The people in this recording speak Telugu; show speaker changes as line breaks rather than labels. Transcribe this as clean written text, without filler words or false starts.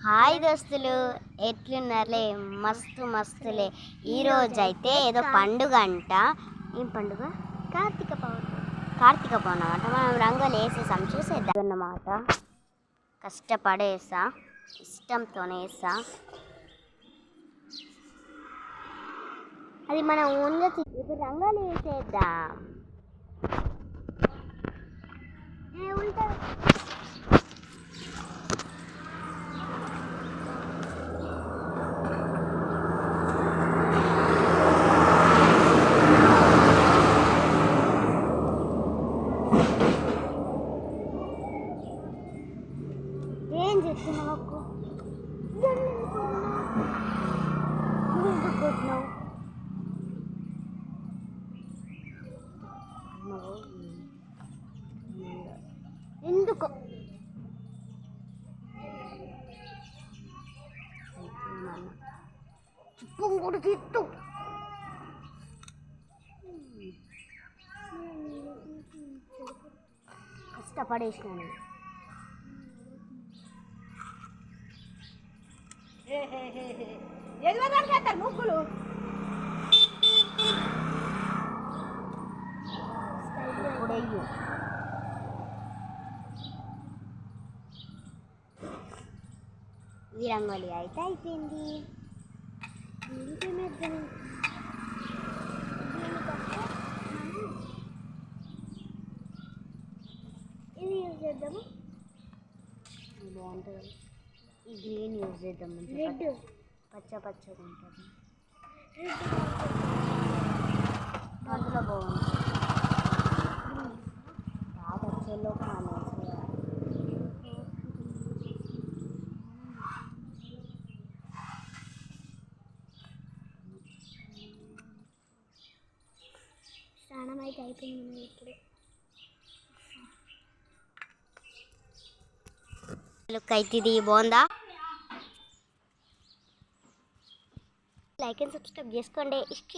హాయ్ దోస్తులు, ఎట్లున్నారులే? మస్తులే. ఈరోజు అయితే ఏదో పండుగ అంట. ఏం పండుగ? కార్తీక పౌర్ణమి అంట. మనం రంగులు వేసేసాం, చూసేద్దాం అన్నమాట. కష్టపడేసా, ఇష్టంతోనే వేసా. అది మనం ఓన్గా ఇప్పుడు రంగులు వేసేద్దాం. ఉంటుంది. ఏం చెప్తున్నావు? ఎందుకు చిప్పు కూడా తిట్టు. కష్టపడేసినాను. ఎదుగుతారు ముగ్గులు. ఇప్పుడయ్యో ఈ రంగోలి అయితే అయిపోయింది. ఇది యూజ్ చేద్దాము. బాగుంటుంది. ఈ గ్రీన్ యూజ్ చేద్దాం. రెడ్ పచ్చగా ఉంటుంది. అందులో బాగుంటుంది. బాగా వచ్చేలో స్నానం అయితే అయిపోయింది. ఇప్పుడు లుక్ అయితే ఇది బాగుందా? లైక్ అండ్ సబ్స్క్రైబ్ చేసుకోండి. ఇష్ట